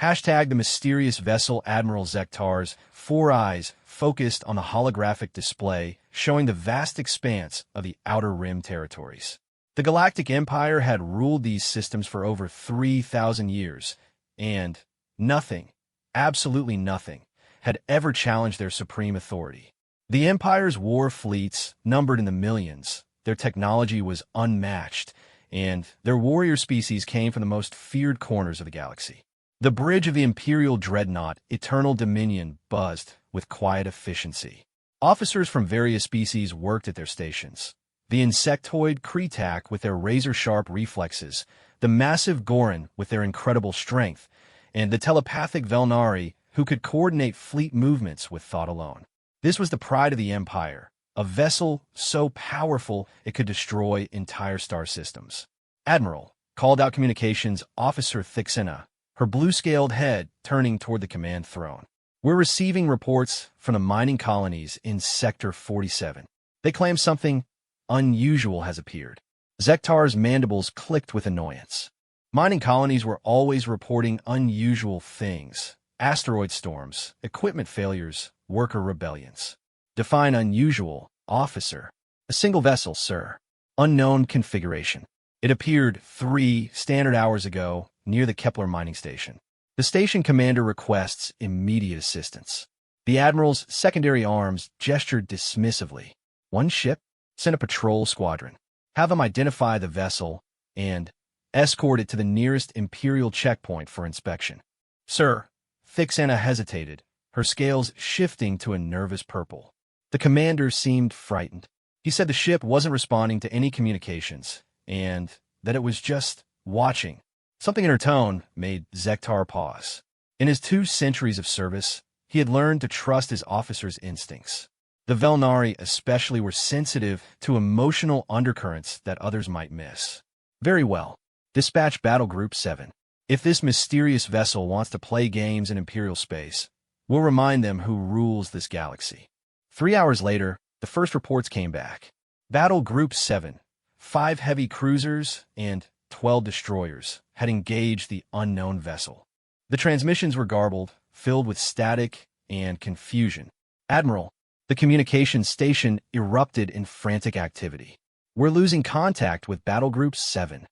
Hashtag the mysterious vessel. Admiral Zektar's 4 eyes focused on the holographic display, showing the vast expanse of the Outer Rim territories. The Galactic Empire had ruled these systems for over 3,000 years, and nothing, absolutely nothing, had ever challenged their supreme authority. The Empire's war fleets numbered in the millions, their technology was unmatched, and their warrior species came from the most feared corners of the galaxy. The bridge of the Imperial Dreadnought, Eternal Dominion, buzzed with quiet efficiency. Officers from various species worked at their stations. The insectoid Kretak with their razor-sharp reflexes, the massive Goran with their incredible strength, and the telepathic Velnari who could coordinate fleet movements with thought alone. This was the pride of the Empire, a vessel so powerful it could destroy entire star systems. Admiral called out communications officer Thixena, her blue-scaled head turning toward the command throne. We're receiving reports from the mining colonies in Sector 47. They claim something unusual has appeared. Zektar's mandibles clicked with annoyance. Mining colonies were always reporting unusual things. Asteroid storms, equipment failures, worker rebellions. Define unusual, officer. A single vessel, sir. Unknown configuration. It appeared 3 standard hours ago near the Kepler mining station. The station commander requests immediate assistance. The Admiral's secondary arms gestured dismissively. One ship? Send a patrol squadron. Have them identify the vessel and escort it to the nearest Imperial checkpoint for inspection. Sir, Thixena hesitated, her scales shifting to a nervous purple. The commander seemed frightened. He said the ship wasn't responding to any communications, and that it was just watching. Something in her tone made Zektar pause. In his 2 centuries of service, he had learned to trust his officers' instincts. The Velnari especially were sensitive to emotional undercurrents that others might miss. Very well. Dispatch Battle Group 7. If this mysterious vessel wants to play games in Imperial space, we'll remind them who rules this galaxy. 3 hours later, the first reports came back. Battle Group 7, 5 heavy cruisers and 12 destroyers had engaged the unknown vessel. The transmissions were garbled, filled with static and confusion. Admiral, the communications station erupted in frantic activity. We're losing contact with Battle Group 7.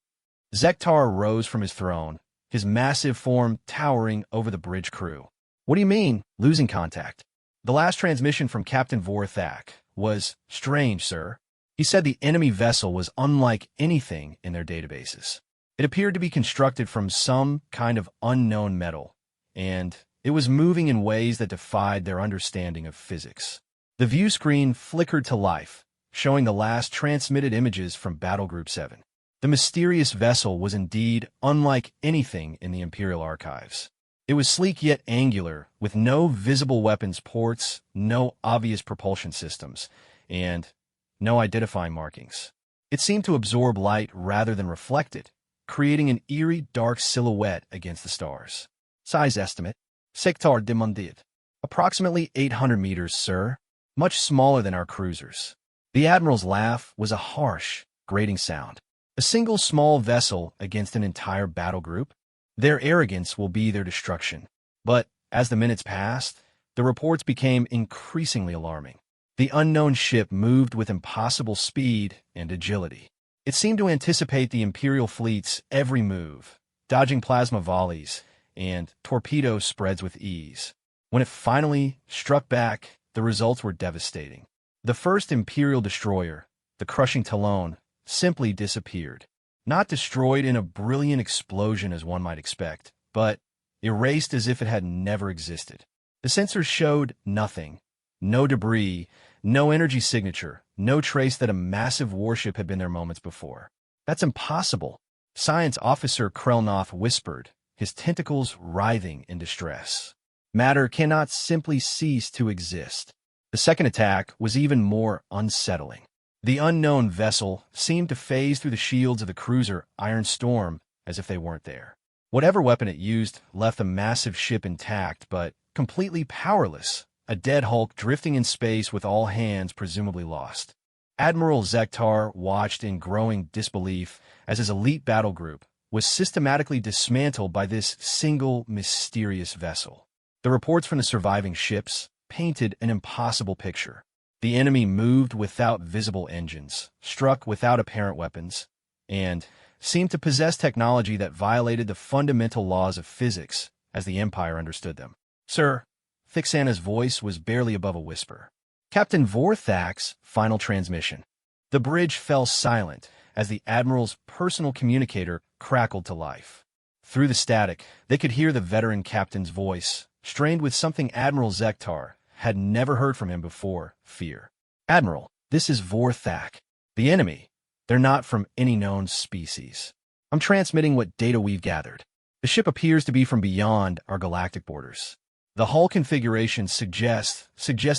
Zektar rose from his throne, his massive form towering over the bridge crew. What do you mean, losing contact? The last transmission from Captain Vorthak was strange, sir. He said the enemy vessel was unlike anything in their databases. It appeared to be constructed from some kind of unknown metal, and it was moving in ways that defied their understanding of physics. The view screen flickered to life, showing the last transmitted images from Battle Group 7. The mysterious vessel was indeed unlike anything in the Imperial archives. It was sleek yet angular, with no visible weapons ports, no obvious propulsion systems, and no identifying markings. It seemed to absorb light rather than reflect it, creating an eerie dark silhouette against the stars. Size estimate: Sector demanded. Approximately 800 meters, sir. Much smaller than our cruisers. The Admiral's laugh was a harsh, grating sound. A single small vessel against an entire battle group? Their arrogance will be their destruction. But as the minutes passed, the reports became increasingly alarming. The unknown ship moved with impossible speed and agility. It seemed to anticipate the Imperial fleet's every move, dodging plasma volleys and torpedo spreads with ease. When it finally struck back, the results were devastating. The first Imperial destroyer, the crushing Talon, simply disappeared. Not destroyed in a brilliant explosion as one might expect, but erased as if it had never existed. The sensors showed nothing. No debris, no energy signature, no trace that a massive warship had been there moments before. That's impossible, Science Officer Krelnoth whispered, his tentacles writhing in distress. Matter cannot simply cease to exist. The second attack was even more unsettling. The unknown vessel seemed to phase through the shields of the cruiser Iron Storm as if they weren't there. Whatever weapon it used left the massive ship intact but completely powerless, a dead hulk drifting in space with all hands presumably lost. Admiral Zektar watched in growing disbelief as his elite battle group, was systematically dismantled by this single mysterious vessel. The reports from the surviving ships painted an impossible picture. The enemy moved without visible engines, struck without apparent weapons, and seemed to possess technology that violated the fundamental laws of physics as the Empire understood them. "Sir," Thixana's voice was barely above a whisper. "Captain Vorthak's final transmission." The bridge fell silent as the Admiral's personal communicator crackled to life. Through the static, they could hear the veteran captain's voice, strained with something Admiral Zektar had never heard from him before: fear. "Admiral, this is Vorthak. The enemy. They're not from any known species. I'm transmitting what data we've gathered. The ship appears to be from beyond our galactic borders. The hull configuration suggests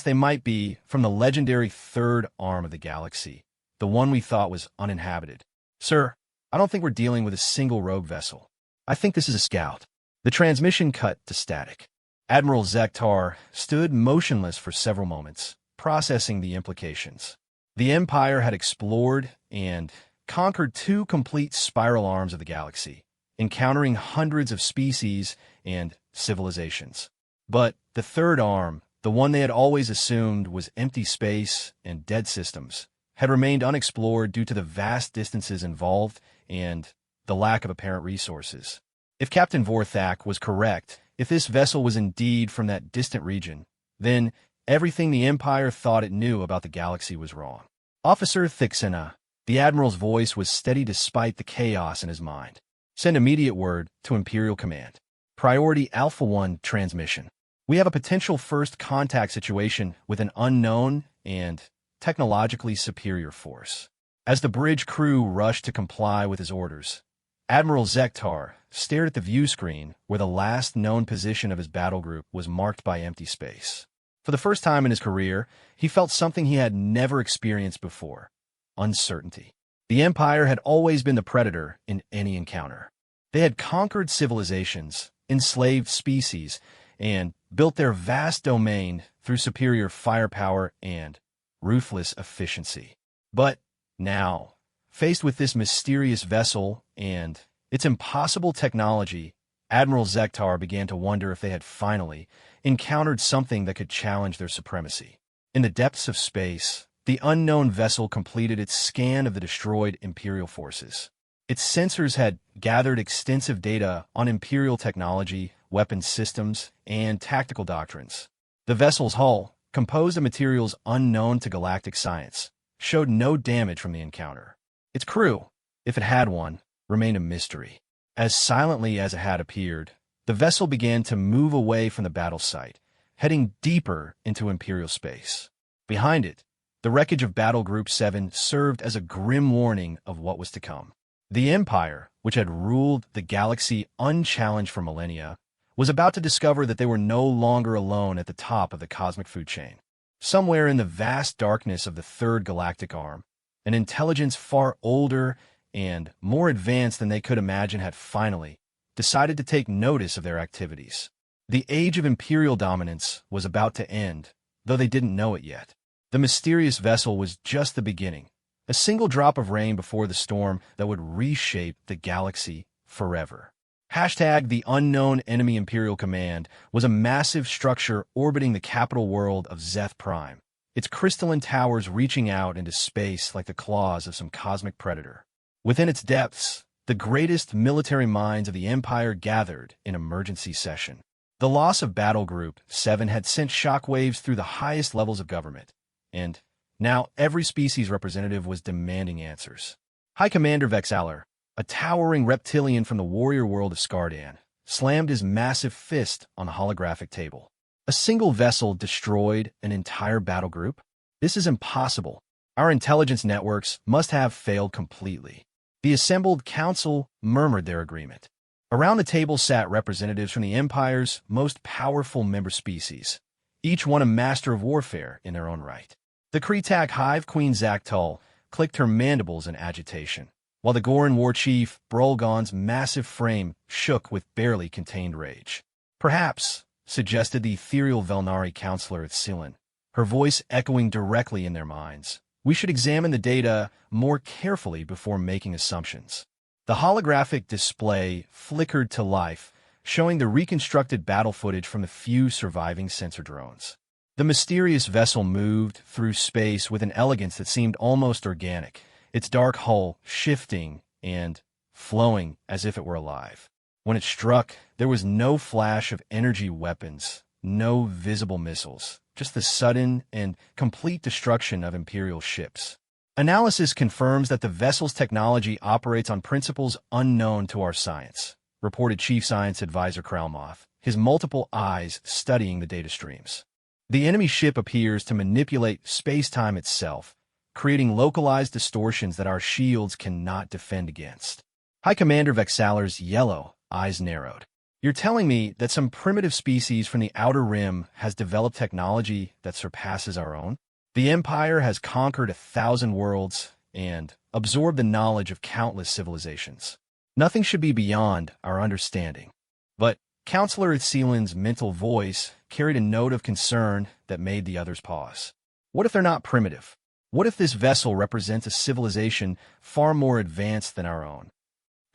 they might be from the legendary third arm of the galaxy, the one we thought was uninhabited. Sir, I don't think we're dealing with a single rogue vessel. I think this is a scout." The transmission cut to static. Admiral Zektar stood motionless for several moments, processing the implications. The Empire had explored and conquered 2 complete spiral arms of the galaxy, encountering hundreds of species and civilizations. But the third arm, the one they had always assumed was empty space and dead systems, had remained unexplored due to the vast distances involved and the lack of apparent resources. If Captain Vorthak was correct, if this vessel was indeed from that distant region, then everything the Empire thought it knew about the galaxy was wrong. "Officer Thixana," the Admiral's voice was steady despite the chaos in his mind. "Send immediate word to Imperial Command. Priority Alpha 1 transmission. We have a potential first contact situation with an unknown and technologically superior force." As the bridge crew rushed to comply with his orders, Admiral Zektar stared at the view screen where the last known position of his battle group was marked by empty space. For the first time in his career, he felt something he had never experienced before: uncertainty. The Empire had always been the predator in any encounter. They had conquered civilizations, enslaved species, and built their vast domain through superior firepower and ruthless efficiency. But now, faced with this mysterious vessel and its impossible technology, Admiral Zektar began to wonder if they had finally encountered something that could challenge their supremacy. In the depths of space, the unknown vessel completed its scan of the destroyed Imperial forces. Its sensors had gathered extensive data on Imperial technology, weapons systems, and tactical doctrines. The vessel's hull, composed of materials unknown to galactic science, showed no damage from the encounter. Its crew, if it had one, remained a mystery. As silently as it had appeared, the vessel began to move away from the battle site, heading deeper into Imperial space. Behind it, the wreckage of Battle Group 7 served as a grim warning of what was to come. The Empire, which had ruled the galaxy unchallenged for millennia, was about to discover that they were no longer alone at the top of the cosmic food chain. Somewhere in the vast darkness of the Third Galactic Arm, an intelligence far older and more advanced than they could imagine had finally decided to take notice of their activities. The age of Imperial dominance was about to end, though they didn't know it yet. The mysterious vessel was just the beginning, a single drop of rain before the storm that would reshape the galaxy forever. The unknown enemy Imperial Command was a massive structure orbiting the capital world of Zeth Prime, its crystalline towers reaching out into space like the claws of some cosmic predator. Within its depths, the greatest military minds of the Empire gathered in emergency session. The loss of Battle Group 7 had sent shockwaves through the highest levels of government, and now every species representative was demanding answers. High Commander Vexaler, a towering reptilian from the warrior world of Skardan, slammed his massive fist on the holographic table. A single vessel destroyed an entire battle group? This is impossible. Our intelligence networks must have failed completely. The assembled council murmured their agreement. Around the table sat representatives from the Empire's most powerful member species, each one a master of warfare in their own right. The Kretak Hive Queen Zaktul clicked her mandibles in agitation, while the Goran war chief Brolgon's massive frame shook with barely contained rage. "Perhaps," suggested the ethereal Velnari counselor Thsilin, her voice echoing directly in their minds, "we should examine the data more carefully before making assumptions." The holographic display flickered to life, showing the reconstructed battle footage from the few surviving sensor drones. The mysterious vessel moved through space with an elegance that seemed almost organic, its dark hull shifting and flowing as if it were alive. When it struck, there was no flash of energy weapons, no visible missiles, just the sudden and complete destruction of Imperial ships. Analysis confirms that the vessel's technology operates on principles unknown to our science, reported Chief Science Advisor Kralmoth, his multiple eyes studying the data streams. The enemy ship appears to manipulate space-time itself, creating localized distortions that our shields cannot defend against. High Commander Vexaler's yellow eyes narrowed. You're telling me that some primitive species from the Outer Rim has developed technology that surpasses our own? The Empire has conquered 1,000 worlds and absorbed the knowledge of countless civilizations. Nothing should be beyond our understanding. But Counselor Sealand's mental voice carried a note of concern that made the others pause. What if they're not primitive? What if this vessel represents a civilization far more advanced than our own?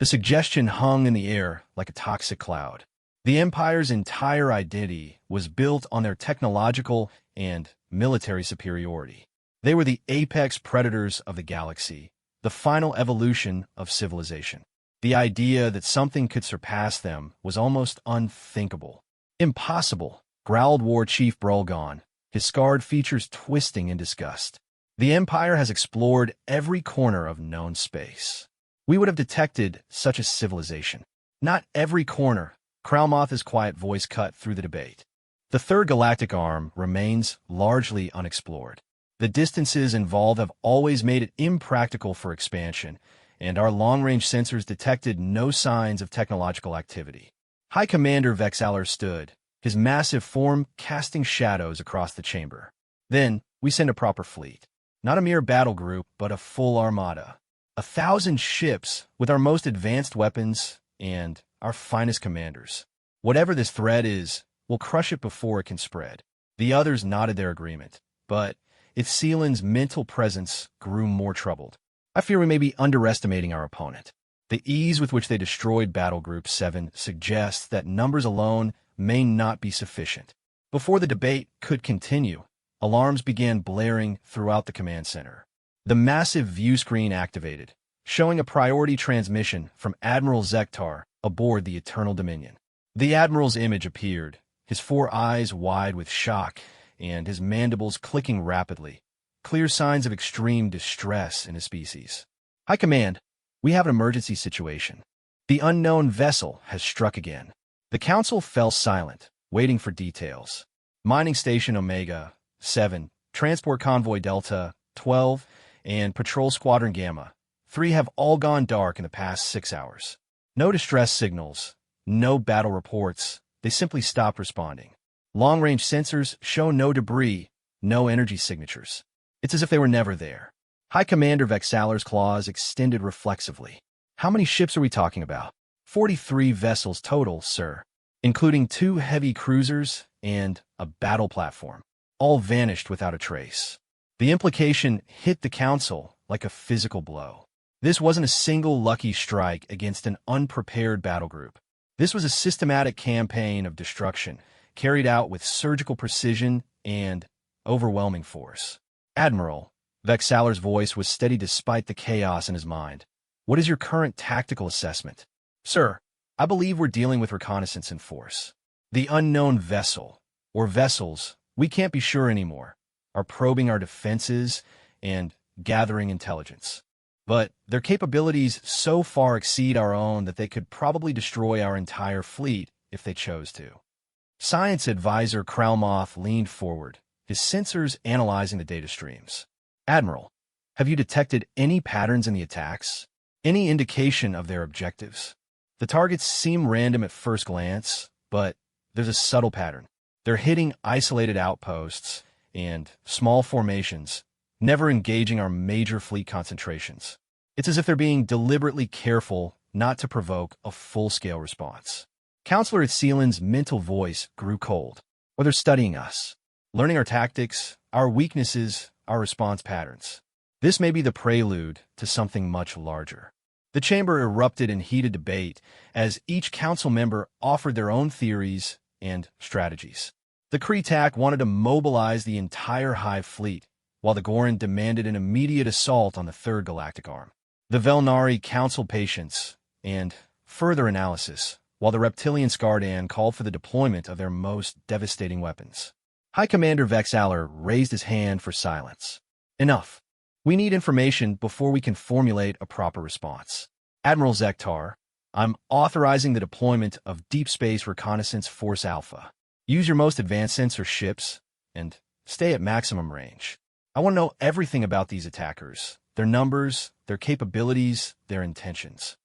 The suggestion hung in the air like a toxic cloud. The Empire's entire identity was built on their technological and military superiority. They were the apex predators of the galaxy, the final evolution of civilization. The idea that something could surpass them was almost unthinkable. Impossible, growled War Chief Brolgon, his scarred features twisting in disgust. The Empire has explored every corner of known space. We would have detected such a civilization. Not every corner. Kralmoth's quiet voice cut through the debate. The third galactic arm remains largely unexplored. The distances involved have always made it impractical for expansion, and our long-range sensors detected no signs of technological activity. High Commander Vexaler stood, his massive form casting shadows across the chamber. Then, we send a proper fleet. Not a mere battle group, but a full armada. 1,000 ships with our most advanced weapons and our finest commanders. Whatever this threat is, we'll crush it before it can spread. The others nodded their agreement, but Sealand's mental presence grew more troubled. I fear we may be underestimating our opponent. The ease with which they destroyed Battle Group 7 suggests that numbers alone may not be sufficient. Before the debate could continue, alarms began blaring throughout the command center. The massive view screen activated, showing a priority transmission from Admiral Zektar aboard the Eternal Dominion. The Admiral's image appeared, his 4 eyes wide with shock and his mandibles clicking rapidly, clear signs of extreme distress in his species. High Command, we have an emergency situation. The unknown vessel has struck again. The Council fell silent, waiting for details. Mining Station Omega 7, Transport Convoy Delta 12, and Patrol Squadron Gamma 3 have all gone dark in the past 6 hours. No distress signals, no battle reports, they simply stopped responding. Long-range sensors show no debris, no energy signatures. It's as if they were never there. High Commander Vexaler's claws extended reflexively. How many ships are we talking about? 43 vessels total, sir, including 2 heavy cruisers and a battle platform. All vanished without a trace. The implication hit the Council like a physical blow. This wasn't a single lucky strike against an unprepared battle group. This was a systematic campaign of destruction, carried out with surgical precision and overwhelming force. Admiral, Vexaler's voice was steady despite the chaos in his mind. What is your current tactical assessment? Sir, I believe we're dealing with reconnaissance in force. The unknown vessel, or vessels, we can't be sure anymore, are probing our defenses and gathering intelligence. But their capabilities so far exceed our own that they could probably destroy our entire fleet if they chose to. Science Advisor Kralmoth leaned forward, his sensors analyzing the data streams. Admiral, have you detected any patterns in the attacks? Any indication of their objectives? The targets seem random at first glance, but there's a subtle pattern. They're hitting isolated outposts and small formations, never engaging our major fleet concentrations. It's as if they're being deliberately careful not to provoke a full-scale response. Counselor Sealand's mental voice grew cold. Or they're studying us, learning our tactics, our weaknesses, our response patterns. This may be the prelude to something much larger. The chamber erupted in heated debate as each council member offered their own theories and strategies. The Kreetak wanted to mobilize the entire Hive fleet, while the Goran demanded an immediate assault on the Third Galactic Arm. The Velnari counseled patience and further analysis, while the reptilian Skardan called for the deployment of their most devastating weapons. High Commander Vexaler raised his hand for silence. Enough. We need information before we can formulate a proper response. Admiral Zektar, I'm authorizing the deployment of Deep Space Reconnaissance Force Alpha. Use your most advanced sensor ships and stay at maximum range. I want to know everything about these attackers, their numbers, their capabilities, their intentions.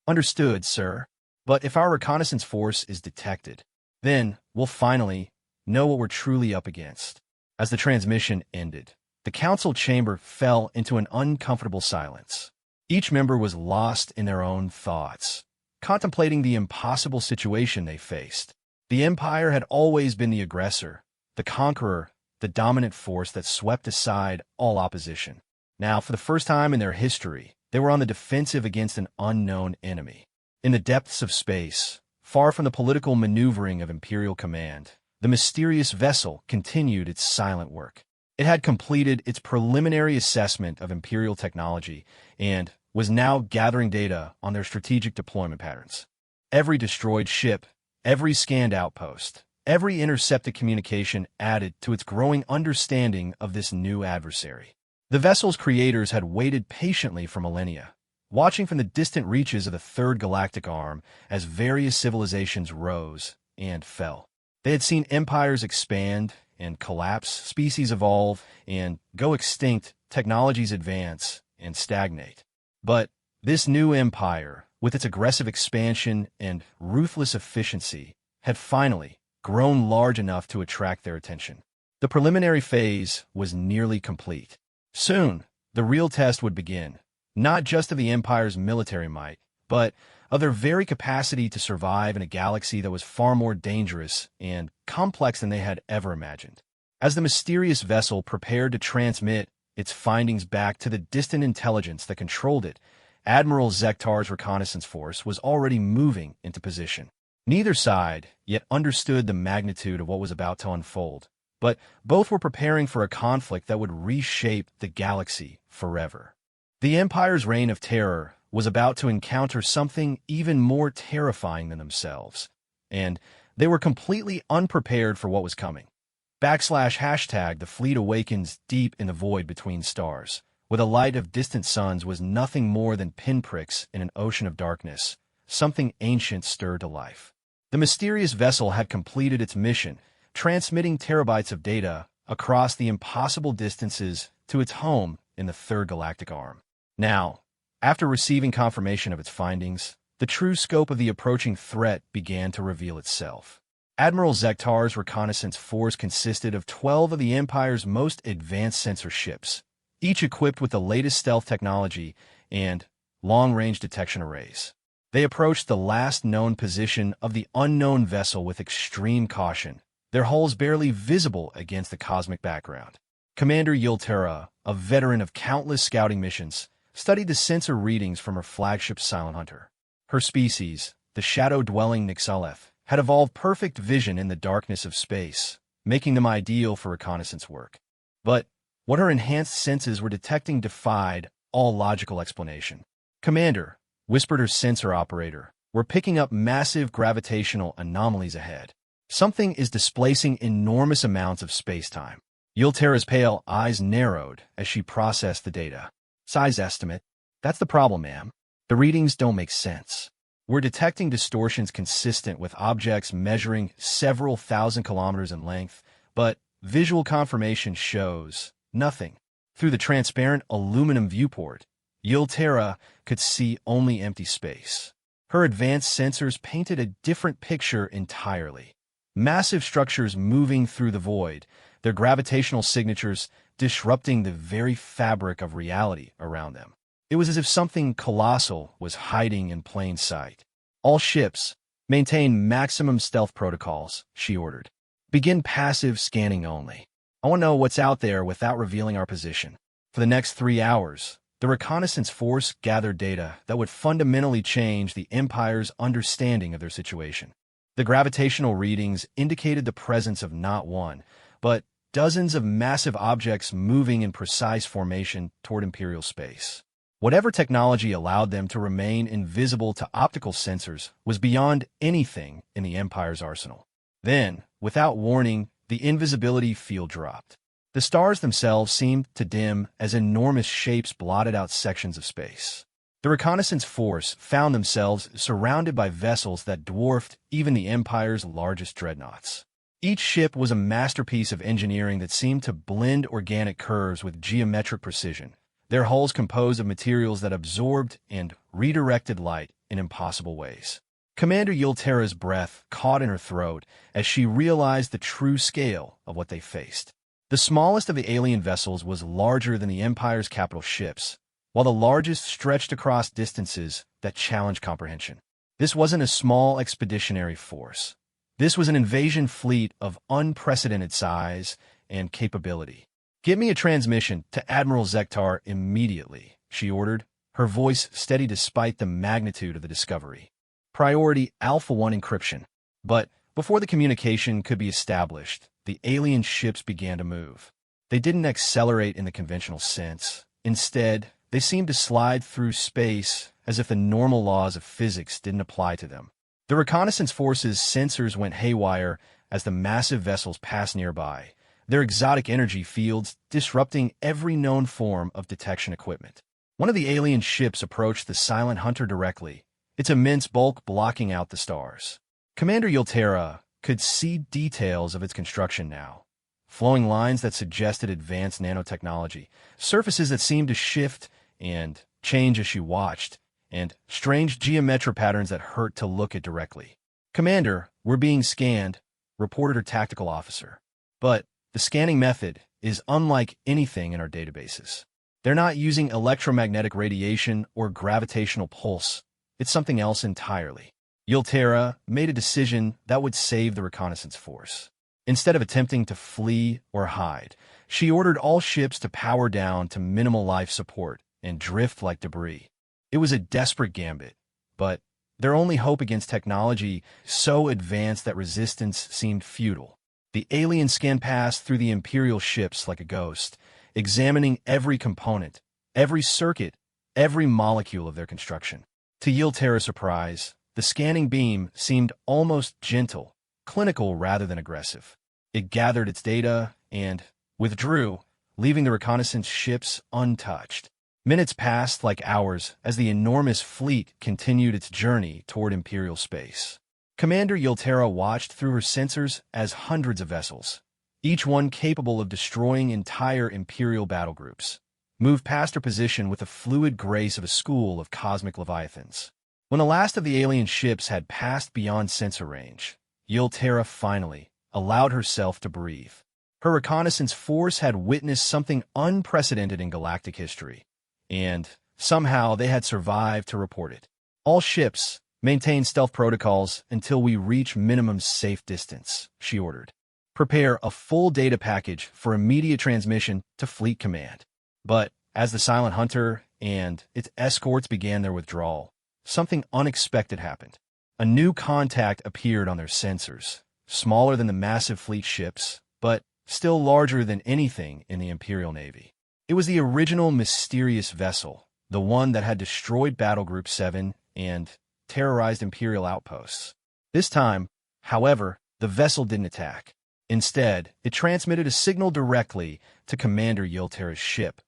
Understood, sir. But if our reconnaissance force is detected, then we'll finally know what we're truly up against. As the transmission ended, the council chamber fell into an uncomfortable silence. Each member was lost in their own thoughts, contemplating the impossible situation they faced. The Empire had always been the aggressor, the conqueror, the dominant force that swept aside all opposition. Now, for the first time in their history, they were on the defensive against an unknown enemy. In the depths of space, far from the political maneuvering of Imperial command, the mysterious vessel continued its silent work. It had completed its preliminary assessment of Imperial technology and was now gathering data on their strategic deployment patterns. Every destroyed ship, every scanned outpost, every intercepted communication added to its growing understanding of this new adversary. The vessel's creators had waited patiently for millennia, watching from the distant reaches of the Third Galactic Arm as various civilizations rose and fell. They had seen empires expand and collapse, species evolve and go extinct, technologies advance and stagnate. But this new empire, with its aggressive expansion and ruthless efficiency, had finally grown large enough to attract their attention. The preliminary phase was nearly complete. Soon, the real test would begin, not just of the Empire's military might, but of their very capacity to survive in a galaxy that was far more dangerous and complex than they had ever imagined. As the mysterious vessel prepared to transmit its findings back to the distant intelligence that controlled it, Admiral Zektar's reconnaissance force was already moving into position. Neither side yet understood the magnitude of what was about to unfold, but both were preparing for a conflict that would reshape the galaxy forever. The Empire's reign of terror was about to encounter something even more terrifying than themselves, and they were completely unprepared for what was coming. ## the fleet awakens deep in the void between stars, where the light of distant suns was nothing more than pinpricks in an ocean of darkness. Something ancient stirred to life. The mysterious vessel had completed its mission, transmitting terabytes of data across the impossible distances to its home in the Third Galactic Arm. Now, after receiving confirmation of its findings, the true scope of the approaching threat began to reveal itself. Admiral Zektar's reconnaissance force consisted of 12 of the Empire's most advanced sensor ships, each equipped with the latest stealth technology and long-range detection arrays. They approached the last known position of the unknown vessel with extreme caution, their hulls barely visible against the cosmic background. Commander Yultera, a veteran of countless scouting missions, studied the sensor readings from her flagship Silent Hunter. Her species, the shadow-dwelling Nixalef, had evolved perfect vision in the darkness of space, making them ideal for reconnaissance work. But what her enhanced senses were detecting defied all logical explanation. "Commander," whispered her sensor operator, "we're picking up massive gravitational anomalies ahead. Something is displacing enormous amounts of space-time." Yultera's pale eyes narrowed as she processed the data. "Size estimate. That's the problem, ma'am. The readings don't make sense. We're detecting distortions consistent with objects measuring several thousand kilometers in length, but visual confirmation shows nothing." Through the transparent aluminum viewport, Yultera could see only empty space. Her advanced sensors painted a different picture entirely. Massive structures moving through the void, their gravitational signatures disrupting the very fabric of reality around them. It was as if something colossal was hiding in plain sight. "All ships, maintain maximum stealth protocols," she ordered. "Begin passive scanning only. I want to know what's out there without revealing our position." For the next 3 hours, The reconnaissance force gathered data that would fundamentally change the Empire's understanding of their situation. The gravitational readings indicated the presence of not one, but dozens of massive objects moving in precise formation toward Imperial space. Whatever technology allowed them to remain invisible to optical sensors was beyond anything in the Empire's arsenal. Then, without warning, the invisibility field dropped. The stars themselves seemed to dim as enormous shapes blotted out sections of space. The reconnaissance force found themselves surrounded by vessels that dwarfed even the Empire's largest dreadnoughts. Each ship was a masterpiece of engineering that seemed to blend organic curves with geometric precision, their hulls composed of materials that absorbed and redirected light in impossible ways. Commander Yultera's breath caught in her throat as she realized the true scale of what they faced. The smallest of the alien vessels was larger than the Empire's capital ships, while the largest stretched across distances that challenged comprehension. This wasn't a small expeditionary force. This was an invasion fleet of unprecedented size and capability. "Get me a transmission to Admiral Zektar immediately," she ordered, her voice steady despite the magnitude of the discovery. Priority Alpha 1 encryption. But before the communication could be established, the alien ships began to move. They didn't accelerate in the conventional sense. Instead, they seemed to slide through space as if the normal laws of physics didn't apply to them. The reconnaissance force's sensors went haywire as the massive vessels passed nearby, their exotic energy fields disrupting every known form of detection equipment. One of the alien ships approached the Silent Hunter directly, its immense bulk blocking out the stars. Commander Yultera could see details of its construction now. Flowing lines that suggested advanced nanotechnology, surfaces that seemed to shift and change as she watched, and strange geometric patterns that hurt to look at directly. "Commander, we're being scanned," reported her tactical officer. "But the scanning method is unlike anything in our databases. They're not using electromagnetic radiation or gravitational pulse. It's something else entirely." Yultera made a decision that would save the reconnaissance force. Instead of attempting to flee or hide, she ordered all ships to power down to minimal life support and drift like debris. It was a desperate gambit, but their only hope against technology so advanced that resistance seemed futile. The alien scan passed through the Imperial ships like a ghost, examining every component, every circuit, every molecule of their construction. To Yultera's surprise, the scanning beam seemed almost gentle, clinical rather than aggressive. It gathered its data and withdrew, leaving the reconnaissance ships untouched. Minutes passed like hours as the enormous fleet continued its journey toward Imperial space. Commander Yultera watched through her sensors as hundreds of vessels, each one capable of destroying entire Imperial battle groups, moved past her position with the fluid grace of a school of cosmic leviathans. When the last of the alien ships had passed beyond sensor range, Yultera finally allowed herself to breathe. Her reconnaissance force had witnessed something unprecedented in galactic history, and somehow they had survived to report it. "All ships maintain stealth protocols until we reach minimum safe distance," she ordered. "Prepare a full data package for immediate transmission to Fleet Command." But as the Silent Hunter and its escorts began their withdrawal, something unexpected happened. A new contact appeared on their sensors, smaller than the massive fleet ships, but still larger than anything in the Imperial Navy. It was the original mysterious vessel, the one that had destroyed Battle Group 7 and terrorized Imperial outposts. This time, however, the vessel didn't attack. Instead, it transmitted a signal directly to Commander Yultera's ship,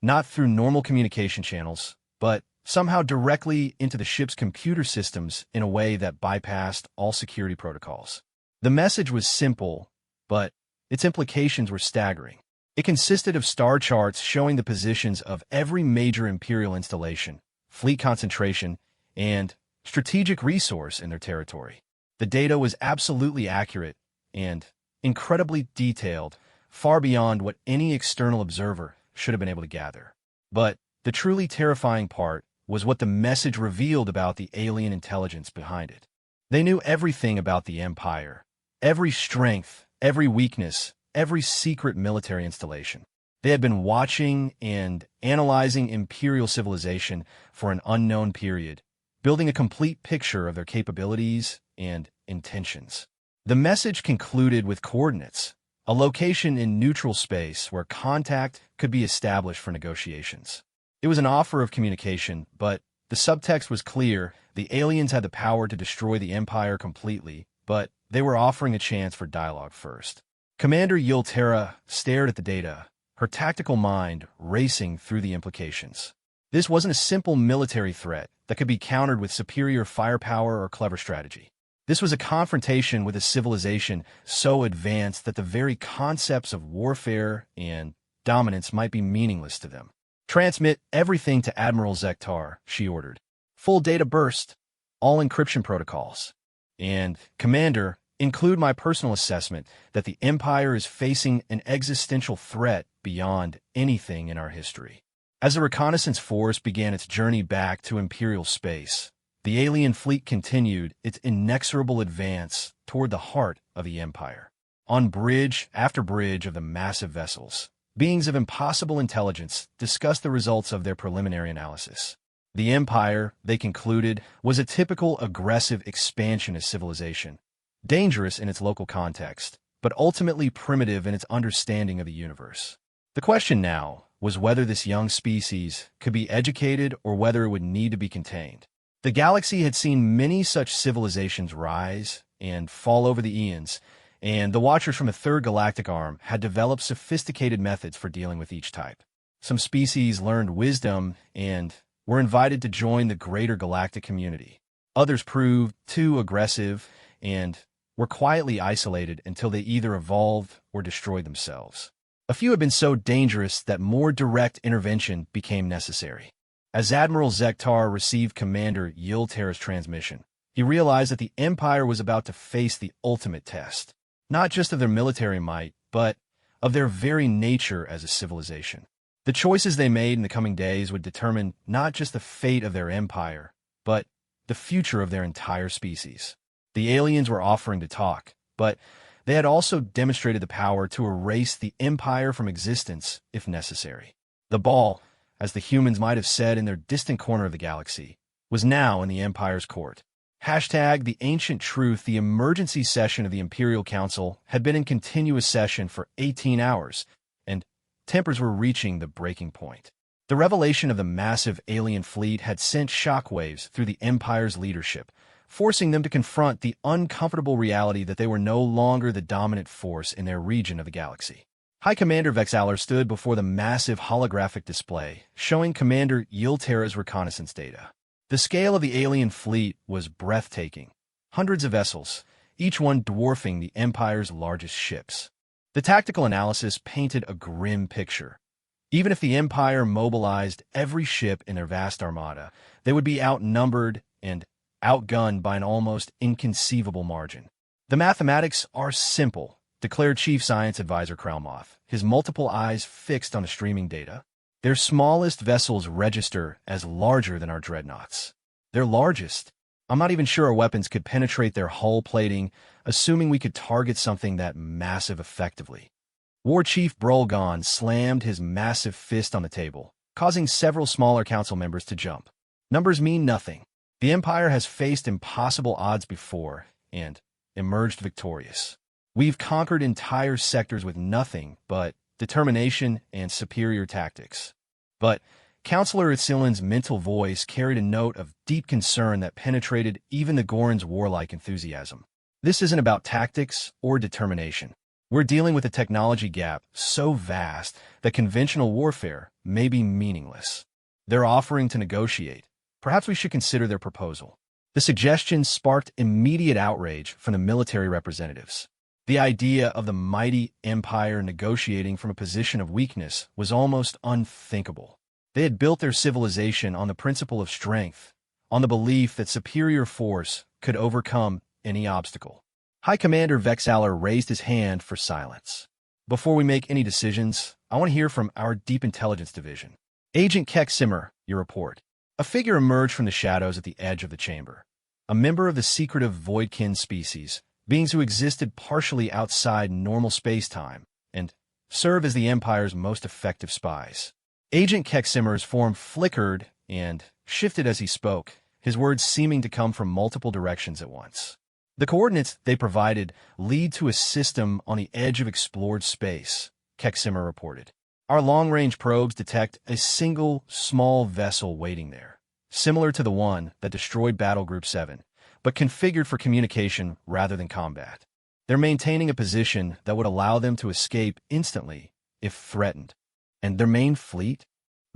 not through normal communication channels, but somehow directly into the ship's computer systems in a way that bypassed all security protocols. The message was simple, but its implications were staggering. It consisted of star charts showing the positions of every major Imperial installation, fleet concentration, and strategic resource in their territory. The data was absolutely accurate and incredibly detailed, far beyond what any external observer should have been able to gather. But the truly terrifying part was what the message revealed about the alien intelligence behind it. They knew everything about the Empire, every strength, every weakness, every secret military installation. They had been watching and analyzing Imperial civilization for an unknown period, building a complete picture of their capabilities and intentions. The message concluded with coordinates, a location in neutral space where contact could be established for negotiations. It was an offer of communication, but the subtext was clear. The aliens had the power to destroy the Empire completely, but they were offering a chance for dialogue first. Commander Yulterra stared at the data, her tactical mind racing through the implications. This wasn't a simple military threat that could be countered with superior firepower or clever strategy. This was a confrontation with a civilization so advanced that the very concepts of warfare and dominance might be meaningless to them. Transmit everything to Admiral Zektar, she ordered. Full data burst, all encryption protocols. And, Commander, include my personal assessment that the Empire is facing an existential threat beyond anything in our history. As the reconnaissance force began its journey back to Imperial space, the alien fleet continued its inexorable advance toward the heart of the Empire. On bridge after bridge of the massive vessels, beings of impossible intelligence discussed the results of their preliminary analysis. The Empire, they concluded, was a typical aggressive expansionist civilization, dangerous in its local context, but ultimately primitive in its understanding of the universe. The question now was whether this young species could be educated or whether it would need to be contained. The galaxy had seen many such civilizations rise and fall over the eons, and the Watchers from the Third Galactic Arm had developed sophisticated methods for dealing with each type. Some species learned wisdom and were invited to join the greater galactic community. Others proved too aggressive and were quietly isolated until they either evolved or destroyed themselves. A few had been so dangerous that more direct intervention became necessary. As Admiral Zektar received Commander Yulterra's transmission, he realized that the Empire was about to face the ultimate test, not just of their military might, but of their very nature as a civilization. The choices they made in the coming days would determine not just the fate of their empire, but the future of their entire species. The aliens were offering to talk, but they had also demonstrated the power to erase the Empire from existence if necessary. The ball, as the humans might have said in their distant corner of the galaxy, was now in the Empire's court. Hashtag the ancient truth, the emergency session of the Imperial Council had been in continuous session for 18 hours, and tempers were reaching the breaking point. The revelation of the massive alien fleet had sent shockwaves through the Empire's leadership, forcing them to confront the uncomfortable reality that they were no longer the dominant force in their region of the galaxy. High Commander Vexaler stood before the massive holographic display, showing Commander Yulterra's reconnaissance data. The scale of the alien fleet was breathtaking. Hundreds of vessels, each one dwarfing the Empire's largest ships. The tactical analysis painted a grim picture. Even if the Empire mobilized every ship in their vast armada, they would be outnumbered and outgunned by an almost inconceivable margin. The mathematics are simple, declared Chief Science Advisor Kralmoth, his multiple eyes fixed on the streaming data. Their smallest vessels register as larger than our dreadnoughts. Their largest. I'm not even sure our weapons could penetrate their hull plating, assuming we could target something that massive effectively. War Chief Brolgon slammed his massive fist on the table, causing several smaller council members to jump. Numbers mean nothing. The Empire has faced impossible odds before and emerged victorious. We've conquered entire sectors with nothing but determination and superior tactics. But Councillor Itzilin's mental voice carried a note of deep concern that penetrated even the Goran's warlike enthusiasm. This isn't about tactics or determination. We're dealing with a technology gap so vast that conventional warfare may be meaningless. They're offering to negotiate. Perhaps we should consider their proposal. The suggestion sparked immediate outrage from the military representatives. The idea of the mighty Empire negotiating from a position of weakness was almost unthinkable. They had built their civilization on the principle of strength, on the belief that superior force could overcome any obstacle. High Commander Vexaler raised his hand for silence. Before we make any decisions, I want to hear from our Deep Intelligence Division. Agent Keck Simmer, your report. A figure emerged from the shadows at the edge of the chamber. A member of the secretive Voidkin species, beings who existed partially outside normal space-time and serve as the Empire's most effective spies. Agent Keximmer's form flickered and shifted as he spoke, his words seeming to come from multiple directions at once. The coordinates they provided lead to a system on the edge of explored space, Keximmer reported. Our long-range probes detect a single, small vessel waiting there, similar to the one that destroyed Battle Group 7, but configured for communication rather than combat. They're maintaining a position that would allow them to escape instantly if threatened. And their main fleet?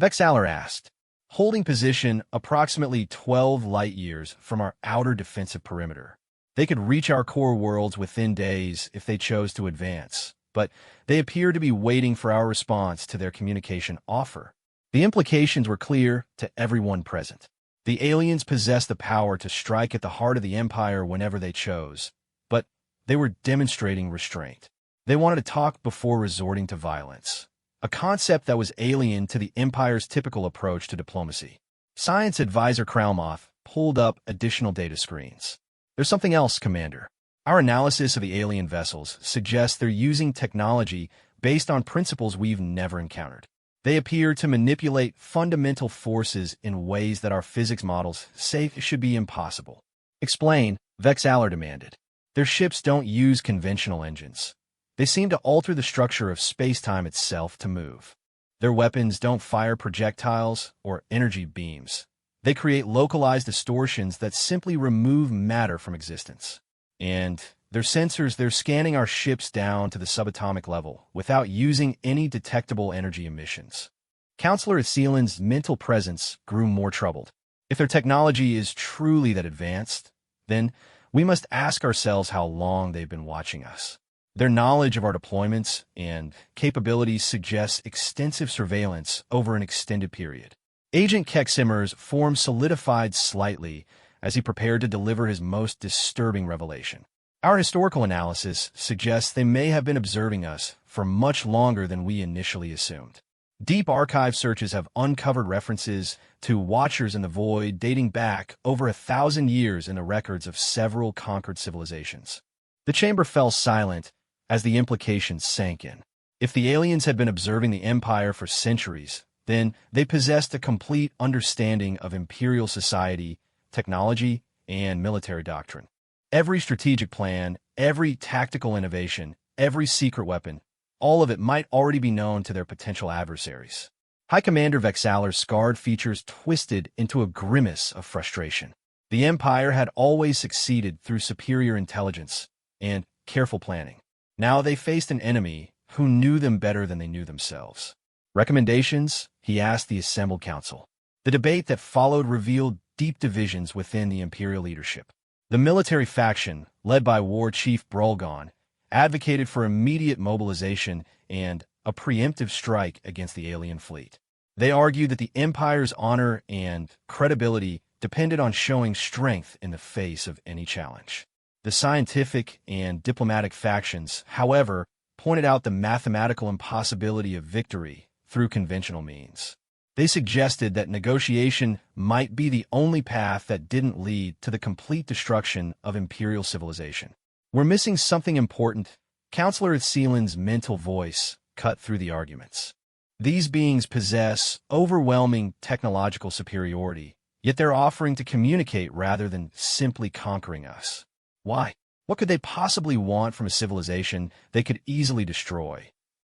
Vexaler asked. Holding position approximately 12 light-years from our outer defensive perimeter. They could reach our core worlds within days if they chose to advance, but they appear to be waiting for our response to their communication offer. The implications were clear to everyone present. The aliens possessed the power to strike at the heart of the Empire whenever they chose, but they were demonstrating restraint. They wanted to talk before resorting to violence, a concept that was alien to the Empire's typical approach to diplomacy. Science Advisor Kralmoth pulled up additional data screens. There's something else, Commander. Our analysis of the alien vessels suggests they're using technology based on principles we've never encountered. They appear to manipulate fundamental forces in ways that our physics models say should be impossible. Explain, Vexaler demanded. Their ships don't use conventional engines. They seem to alter the structure of space-time itself to move. Their weapons don't fire projectiles or energy beams. They create localized distortions that simply remove matter from existence. And their sensors, they're scanning our ships down to the subatomic level without using any detectable energy emissions. Counselor Sealand's mental presence grew more troubled. If their technology is truly that advanced, then we must ask ourselves how long they've been watching us. Their knowledge of our deployments and capabilities suggests extensive surveillance over an extended period. Agent Keximmer's form solidified slightly as he prepared to deliver his most disturbing revelation. Our historical analysis suggests they may have been observing us for much longer than we initially assumed. Deep archive searches have uncovered references to Watchers in the Void dating back over 1,000 years in the records of several conquered civilizations. The chamber fell silent as the implications sank in. If the aliens had been observing the Empire for centuries, then they possessed a complete understanding of imperial society, technology, and military doctrine. Every strategic plan, every tactical innovation, every secret weapon, all of it might already be known to their potential adversaries. High Commander Vexaler's scarred features twisted into a grimace of frustration. The Empire had always succeeded through superior intelligence and careful planning. Now they faced an enemy who knew them better than they knew themselves. Recommendations? He asked the assembled council. The debate that followed revealed deep divisions within the Imperial leadership. The military faction, led by War Chief Brolgon, advocated for immediate mobilization and a preemptive strike against the alien fleet. They argued that the Empire's honor and credibility depended on showing strength in the face of any challenge. The scientific and diplomatic factions, however, pointed out the mathematical impossibility of victory through conventional means. They suggested that negotiation might be the only path that didn't lead to the complete destruction of imperial civilization. We're missing something important. Counselor Sealand's mental voice cut through the arguments. These beings possess overwhelming technological superiority, yet they're offering to communicate rather than simply conquering us. Why? What could they possibly want from a civilization they could easily destroy?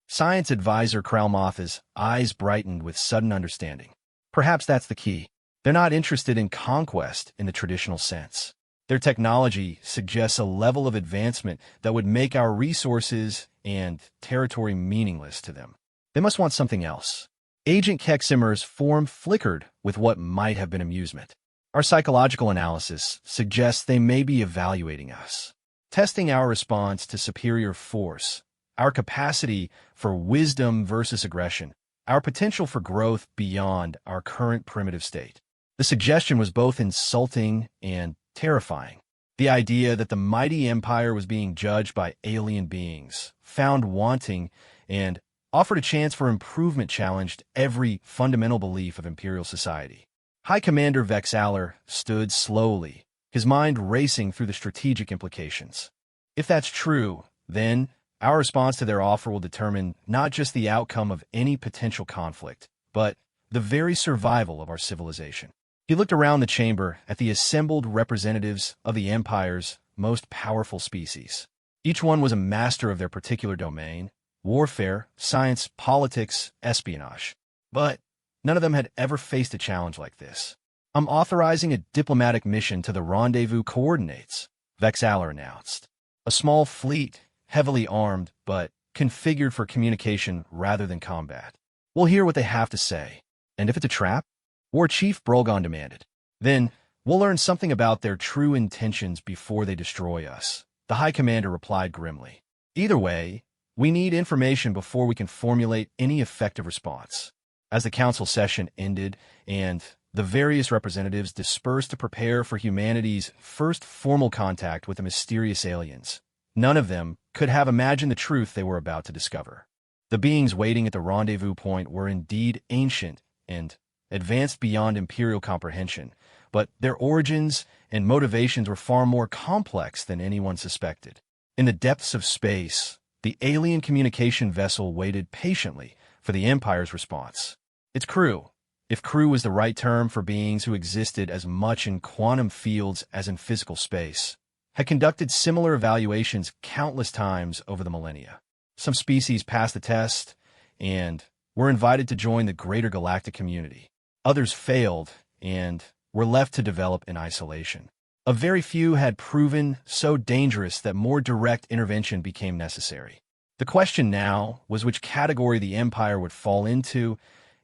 Science Advisor Kralmoth's eyes brightened with sudden understanding. Perhaps that's the key. They're not interested in conquest in the traditional sense. Their technology suggests a level of advancement that would make our resources and territory meaningless to them. They must want something else. Agent Keximmer's form flickered with what might have been amusement. Our psychological analysis suggests they may be evaluating us, testing our response to superior force, our capacity for wisdom versus aggression, our potential for growth beyond our current primitive state. The suggestion was both insulting and terrifying. The idea that the mighty empire was being judged by alien beings, found wanting, and offered a chance for improvement challenged every fundamental belief of imperial society. High Commander Vexaler stood slowly, his mind racing through the strategic implications. If that's true, then Our response to their offer will determine not just the outcome of any potential conflict, but the very survival of our civilization. He looked around the chamber at the assembled representatives of the Empire's most powerful species. Each one was a master of their particular domain: warfare, science, politics, espionage. But none of them had ever faced a challenge like this. "I'm authorizing a diplomatic mission to the rendezvous coordinates," Vexaler announced. A small fleet, heavily armed, but configured for communication rather than combat. "We'll hear what they have to say. And if it's a trap?" War Chief Brolgon demanded. "Then we'll learn something about their true intentions before they destroy us," the High Commander replied grimly. "Either way, we need information before we can formulate any effective response." As the council session ended and the various representatives dispersed to prepare for humanity's first formal contact with the mysterious aliens, none of them could have imagined the truth they were about to discover. The beings waiting at the rendezvous point were indeed ancient and advanced beyond Imperial comprehension, but their origins and motivations were far more complex than anyone suspected. In the depths of space, the alien communication vessel waited patiently for the Empire's response. Its crew, if crew was the right term for beings who existed as much in quantum fields as in physical space, had conducted similar evaluations countless times over the millennia. Some species passed the test and were invited to join the greater galactic community. Others failed and were left to develop in isolation. A very few had proven so dangerous that more direct intervention became necessary. The question now was which category the Empire would fall into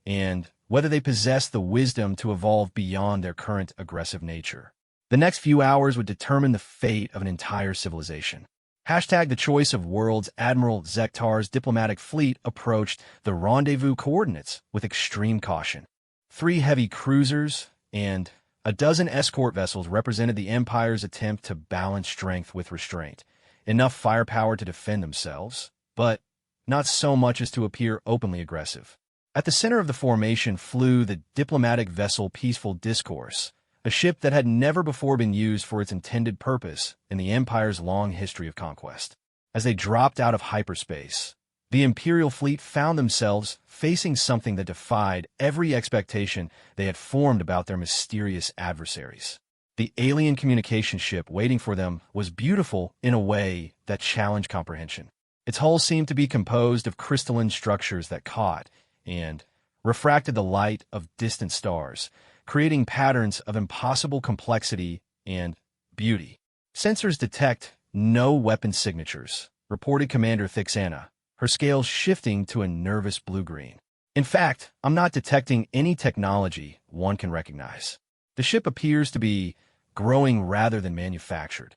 and whether they possessed the wisdom to evolve beyond their current aggressive nature. The next few hours would determine the fate of an entire civilization. The choice of world's Admiral Zektar's diplomatic fleet approached the rendezvous coordinates with extreme caution. 3 heavy cruisers and a dozen escort vessels represented the Empire's attempt to balance strength with restraint, enough firepower to defend themselves, but not so much as to appear openly aggressive. At the center of the formation flew the diplomatic vessel Peaceful Discourse, a ship that had never before been used for its intended purpose in the Empire's long history of conquest. As they dropped out of hyperspace, the Imperial fleet found themselves facing something that defied every expectation they had formed about their mysterious adversaries. The alien communication ship waiting for them was beautiful in a way that challenged comprehension. Its hull seemed to be composed of crystalline structures that caught and refracted the light of distant stars, creating patterns of impossible complexity and beauty. "Sensors detect no weapon signatures," reported Commander Thixana, her scales shifting to a nervous blue-green. "In fact, I'm not detecting any technology one can recognize. The ship appears to be growing rather than manufactured."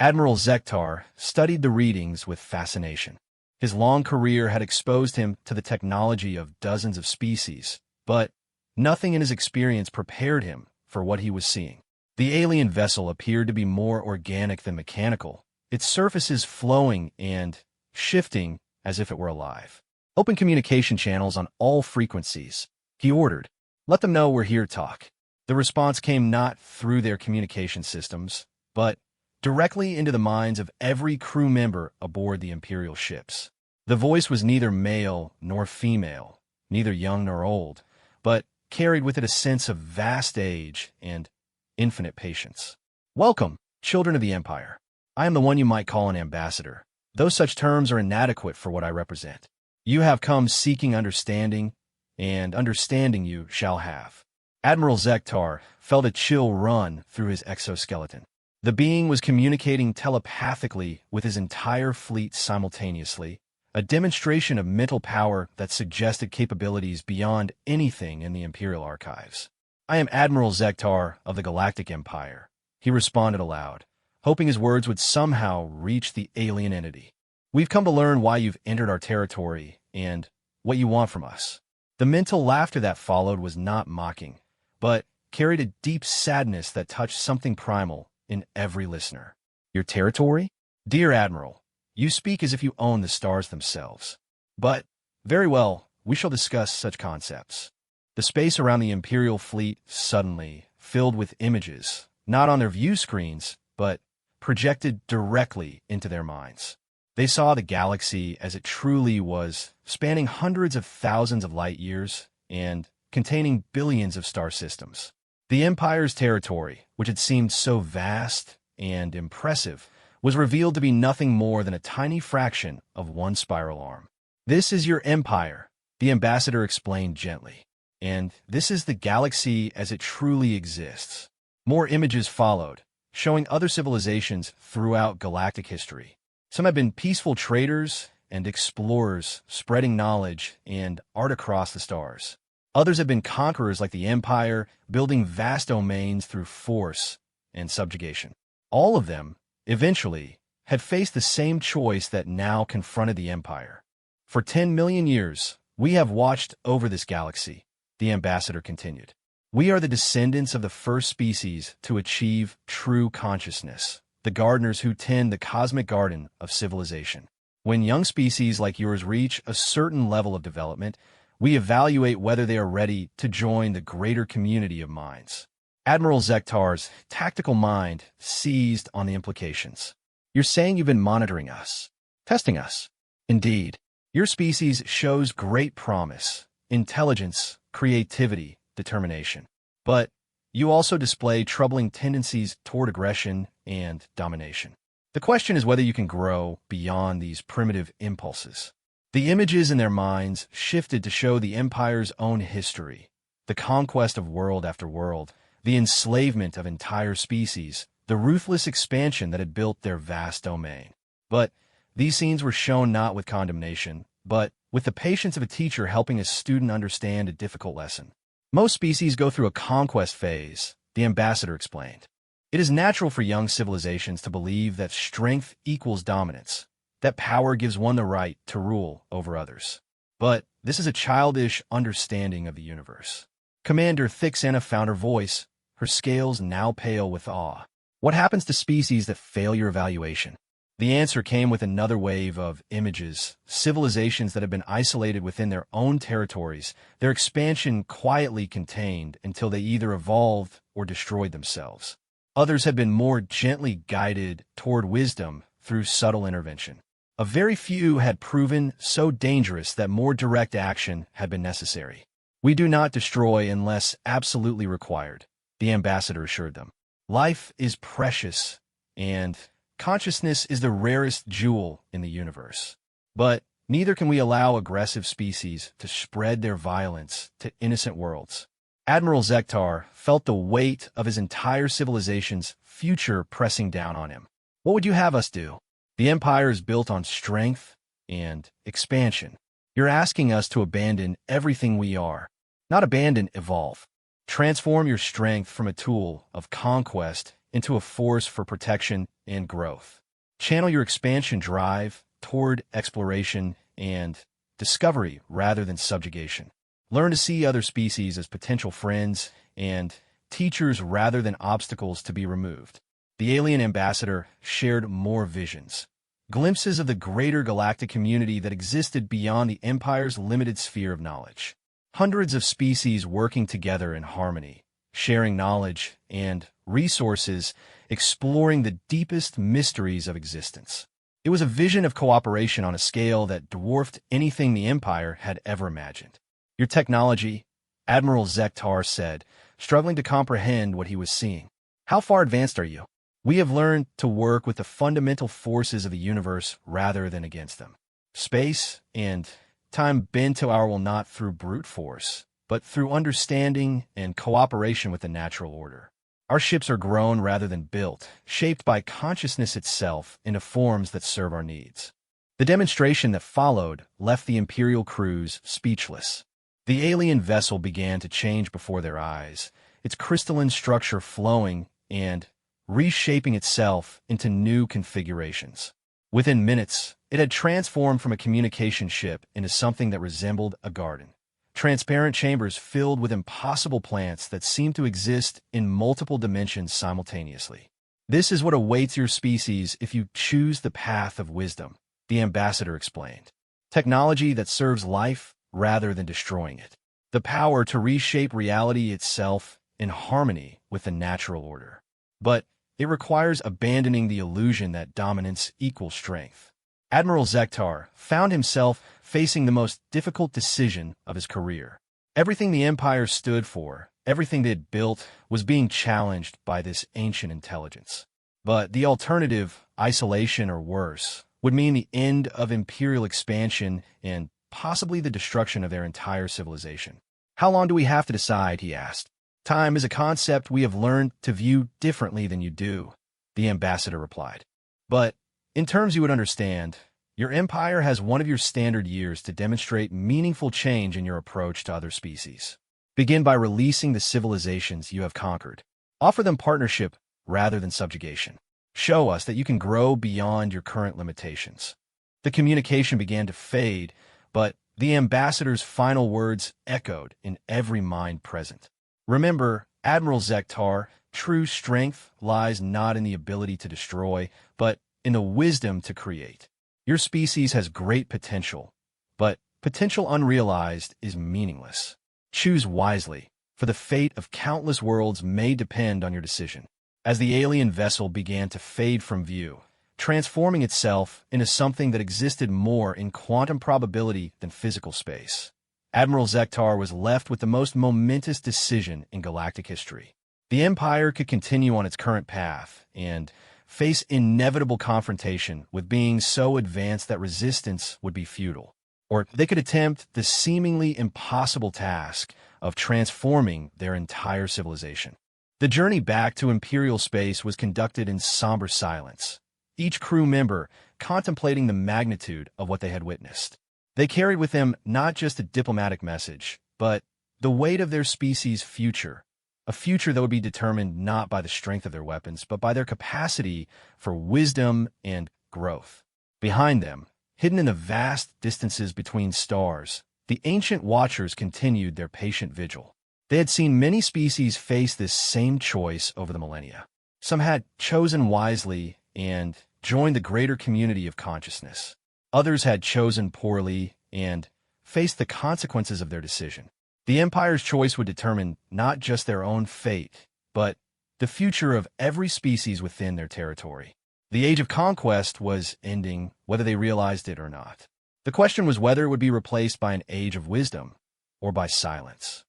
Admiral Zektar studied the readings with fascination. His long career had exposed him to the technology of dozens of species, but nothing in his experience prepared him for what he was seeing. The alien vessel appeared to be more organic than mechanical, its surfaces flowing and shifting as if it were alive. "Open communication channels on all frequencies," he ordered. "Let them know we're here to talk." The response came not through their communication systems, but directly into the minds of every crew member aboard the Imperial ships. The voice was neither male nor female, neither young nor old, but carried with it a sense of vast age and infinite patience. "Welcome, children of the Empire. I am the one you might call an ambassador, though such terms are inadequate for what I represent. You have come seeking understanding, and understanding you shall have." Admiral Zektar felt a chill run through his exoskeleton. The being was communicating telepathically with his entire fleet simultaneously, a demonstration of mental power that suggested capabilities beyond anything in the Imperial archives. "I am Admiral Zektar of the Galactic Empire," he responded aloud, hoping his words would somehow reach the alien entity. "We've come to learn why you've entered our territory and what you want from us." The mental laughter that followed was not mocking, but carried a deep sadness that touched something primal in every listener. "Your territory? Dear Admiral, you speak as if you own the stars themselves. But, very well, we shall discuss such concepts." The space around the Imperial fleet suddenly filled with images, not on their view screens, but projected directly into their minds. They saw the galaxy as it truly was, spanning hundreds of thousands of light years and containing billions of star systems. The Empire's territory, which had seemed so vast and impressive, was revealed to be nothing more than a tiny fraction of one spiral arm. "This is your empire," the ambassador explained gently. "And this is the galaxy as it truly exists." More images followed, showing other civilizations throughout galactic history. Some had been peaceful traders and explorers spreading knowledge and art across the stars. Others had been conquerors like the Empire, building vast domains through force and subjugation. All of them, eventually, had faced the same choice that now confronted the Empire. "For 10 million years, we have watched over this galaxy," the ambassador continued. "We are the descendants of the first species to achieve true consciousness, the gardeners who tend the cosmic garden of civilization. When young species like yours reach a certain level of development, we evaluate whether they are ready to join the greater community of minds." Admiral Zektar's tactical mind seized on the implications. "You're saying you've been monitoring us, testing us?" "Indeed. Your species shows great promise, intelligence, creativity, determination. But you also display troubling tendencies toward aggression and domination. The question is whether you can grow beyond these primitive impulses." The images in their minds shifted to show the Empire's own history, the conquest of world after world, the enslavement of entire species, the ruthless expansion that had built their vast domain. But these scenes were shown not with condemnation, but with the patience of a teacher helping a student understand a difficult lesson. "Most species go through a conquest phase," the ambassador explained. "It is natural for young civilizations to believe that strength equals dominance, that power gives one the right to rule over others. But this is a childish understanding of the universe." Commander Thixana found her voice, her scales now pale with awe. "What happens to species that fail your evaluation?" The answer came with another wave of images, civilizations that had been isolated within their own territories, their expansion quietly contained until they either evolved or destroyed themselves. Others had been more gently guided toward wisdom through subtle intervention. A very few had proven so dangerous that more direct action had been necessary. "We do not destroy unless absolutely required," the ambassador assured them. "Life is precious, and consciousness is the rarest jewel in the universe. But neither can we allow aggressive species to spread their violence to innocent worlds." Admiral Zektar felt the weight of his entire civilization's future pressing down on him. "What would you have us do? The Empire is built on strength and expansion. You're asking us to abandon everything we are. Not abandon, evolve. Transform your strength from a tool of conquest into a force for protection and growth. Channel your expansion drive toward exploration and discovery rather than subjugation. Learn to see other species as potential friends and teachers rather than obstacles to be removed." The alien ambassador shared more visions, glimpses of the greater galactic community that existed beyond the Empire's limited sphere of knowledge. Hundreds of species working together in harmony, sharing knowledge and resources, exploring the deepest mysteries of existence. It was a vision of cooperation on a scale that dwarfed anything the Empire had ever imagined. "Your technology," Admiral Zektar said, struggling to comprehend what he was seeing. "How far advanced are you?" "We have learned to work with the fundamental forces of the universe rather than against them. Space and time bend to our will not through brute force, but through understanding and cooperation with the natural order. Our ships are grown rather than built, shaped by consciousness itself into forms that serve our needs." The demonstration that followed left the Imperial crews speechless. The alien vessel began to change before their eyes, its crystalline structure flowing and reshaping itself into new configurations. Within minutes, it had transformed from a communication ship into something that resembled a garden. Transparent chambers filled with impossible plants that seemed to exist in multiple dimensions simultaneously. "This is what awaits your species if you choose the path of wisdom," the ambassador explained. "Technology that serves life rather than destroying it. The power to reshape reality itself in harmony with the natural order. But it requires abandoning the illusion that dominance equals strength. Admiral Zektar found himself facing the most difficult decision of his career. Everything the Empire stood for, everything they had built, was being challenged by this ancient intelligence. But the alternative, isolation or worse, would mean the end of imperial expansion and possibly the destruction of their entire civilization. "How long do we have to decide?" he asked. "Time is a concept we have learned to view differently than you do," the ambassador replied. "But in terms you would understand, your empire has one of your standard years to demonstrate meaningful change in your approach to other species. Begin by releasing the civilizations you have conquered. Offer them partnership rather than subjugation. Show us that you can grow beyond your current limitations." The communication began to fade, but the ambassador's final words echoed in every mind present. "Remember, Admiral Zektar, true strength lies not in the ability to destroy, but in the wisdom to create. Your species has great potential, but potential unrealized is meaningless. Choose wisely, for the fate of countless worlds may depend on your decision." As the alien vessel began to fade from view, transforming itself into something that existed more in quantum probability than physical space, Admiral Zektar was left with the most momentous decision in galactic history. The Empire could continue on its current path and face inevitable confrontation with beings so advanced that resistance would be futile. Or they could attempt the seemingly impossible task of transforming their entire civilization. The journey back to Imperial space was conducted in somber silence, each crew member contemplating the magnitude of what they had witnessed. They carried with them not just a diplomatic message, but the weight of their species' future, a future that would be determined not by the strength of their weapons, but by their capacity for wisdom and growth. Behind them, hidden in the vast distances between stars, the ancient Watchers continued their patient vigil. They had seen many species face this same choice over the millennia. Some had chosen wisely and joined the greater community of consciousness. Others had chosen poorly and faced the consequences of their decision. The Empire's choice would determine not just their own fate, but the future of every species within their territory. The age of conquest was ending, whether they realized it or not. The question was whether it would be replaced by an age of wisdom or by silence.